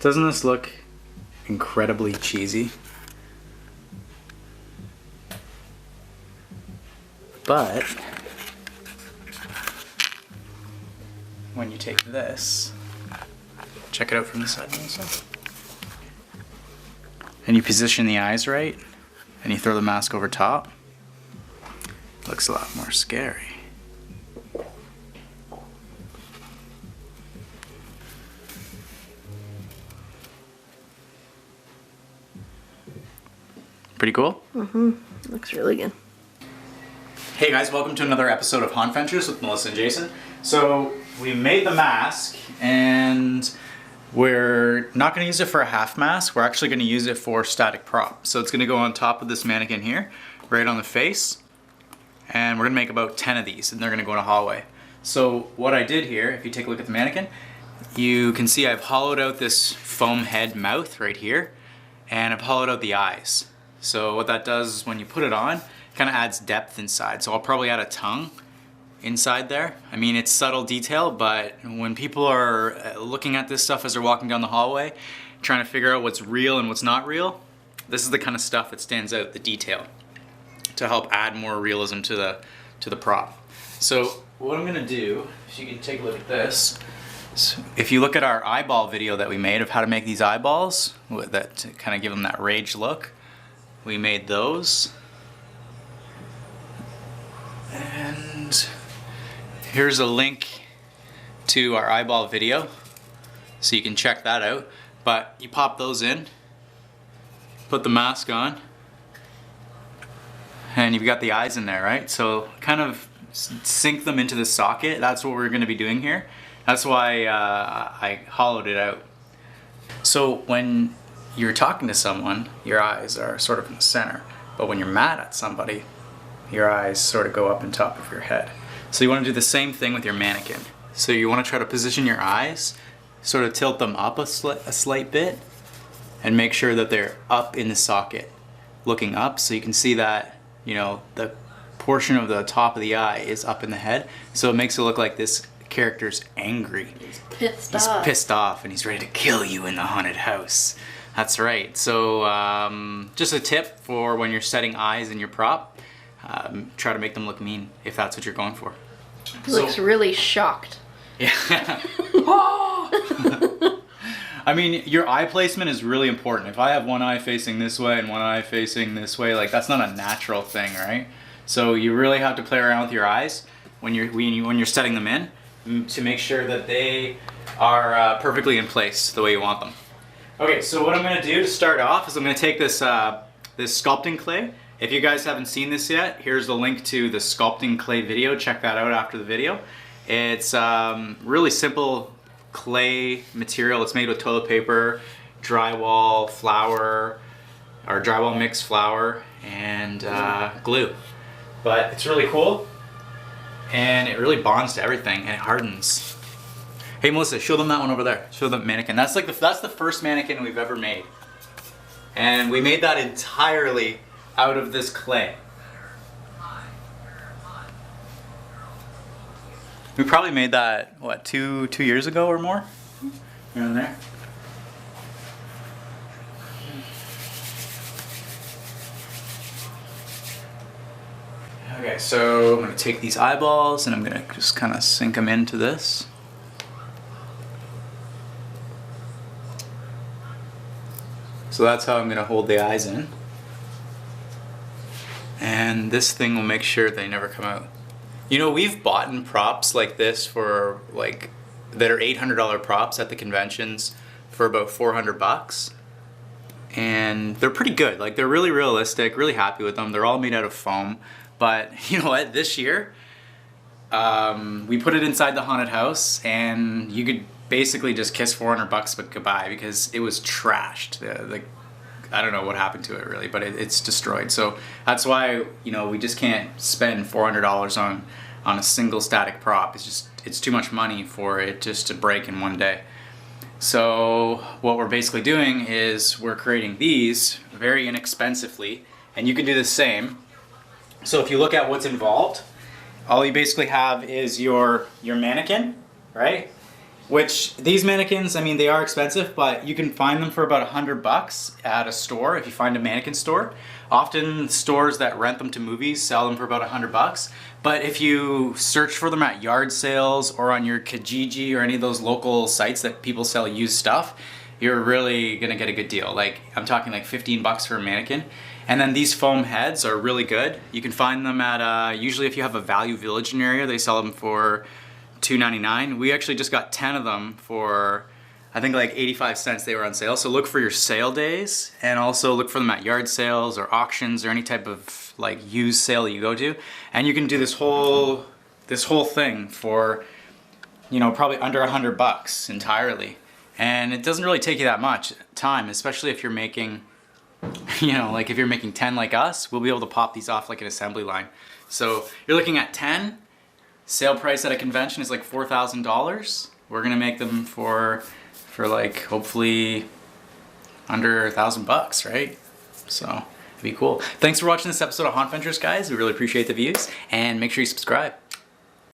Doesn't this look incredibly cheesy? But when you take this, check it out from the side also, and you position the eyes right, and you throw the mask over top, looks a lot more scary. Pretty cool? Mm-hmm. Looks really good. Hey guys, welcome to another episode of Haunt Ventures with Melissa and Jason. So we made the mask and we're not going to use it for a half mask. We're actually going to use it for static prop. So it's going to go on top of this mannequin here, right on the face. And we're going to make about 10 of these and they're going to go in a hallway. So what I did here, if you take a look at the mannequin, you can see I've hollowed out this foam head mouth right here and I've hollowed out the eyes. So what that does is when you put it on, kind of adds depth inside. So I'll probably add a tongue inside there. I mean, it's subtle detail, but when people are looking at this stuff as they're walking down the hallway, trying to figure out what's real and what's not real, this is the kind of stuff that stands out, the detail, to help add more realism to the prop. So what I'm gonna do, if you can take a look at this, so if you look at our eyeball video that we made of how to make these eyeballs, that to kind of give them that rage look, we made those. And here's a link to our eyeball video, so you can check that out. But you pop those in, put the mask on, and you've got the eyes in there, right? So kind of sink them into the socket. That's what we're going to be doing here. That's why I hollowed it out. So when you're talking to someone, your eyes are sort of in the center. But when you're mad at somebody, your eyes sort of go up on top of your head. So you want to do the same thing with your mannequin. So you want to try to position your eyes, sort of tilt them up a slight bit, and make sure that they're up in the socket, looking up, so you can see that, you know, the portion of the top of the eye is up in the head. So it makes it look like this character's angry. He's pissed He's off. pissed off and he's ready to kill you in the haunted house. That's right. So just a tip for when you're setting eyes in your prop, try to make them look mean if that's what you're going for. He looks really shocked. Yeah. I mean, your eye placement is really important. If I have one eye facing this way and one eye facing this way, like that's not a natural thing, right? So you really have to play around with your eyes when you're setting them in to make sure that they are perfectly in place the way you want them. Okay, so what I'm going to do to start off is I'm going to take this this sculpting clay. If you guys haven't seen this yet, here's the link to the sculpting clay video. Check that out after the video. It's really simple clay material. It's made with toilet paper, drywall, flour, or drywall mix flour, and glue. But it's really cool, and it really bonds to everything, and it hardens. Hey Melissa, show them that one over there. Show the mannequin. That's like that's the first mannequin we've ever made, and we made that entirely out of this clay. We probably made that, what, two years ago or more? Around there. Okay, so I'm going to take these eyeballs and I'm going to just kind of sink them into this. So that's how I'm going to hold the eyes in. And this thing will make sure they never come out. You know, we've bought props like this for like, that are $800 props at the conventions for about $400. And they're pretty good. Like, they're really realistic, really happy with them. They're all made out of foam. But you know what, this year, we put it inside the haunted house and you could basically just kiss $400 but goodbye because it was trashed. I don't know what happened to it really, but it's destroyed. So that's why, you know, we just can't spend $400 on a single static prop. It's too much money for it just to break in one day. So what we're basically doing is we're creating these very inexpensively, and you can do the same. So if you look at what's involved, all you basically have is your mannequin, right? Which these mannequins, I mean, they are expensive, but you can find them for about $100 at a store if you find a mannequin store. Often stores that rent them to movies sell them for about $100. But if you search for them at yard sales or on your Kijiji or any of those local sites that people sell used stuff, you're really gonna get a good deal. Like, I'm talking like 15 bucks for a mannequin. And then these foam heads are really good. You can find them at, usually if you have a Value Village in your area, they sell them for $2.99. We actually just got 10 of them for, I think like 85 cents they were on sale. So look for your sale days, and also look for them at yard sales or auctions or any type of like used sale that you go to. And you can do this whole thing for, you know, probably under $100 entirely. And it doesn't really take you that much time, especially if you're making, you know, like if you're making 10 like us, we'll be able to pop these off like an assembly line. So you're looking at 10, sale price at a convention is like $4,000. We're gonna make them for like hopefully under $1,000, right? So it'd be cool. Thanks for watching this episode of Haunt Ventures, guys. We really appreciate the views, and make sure you subscribe.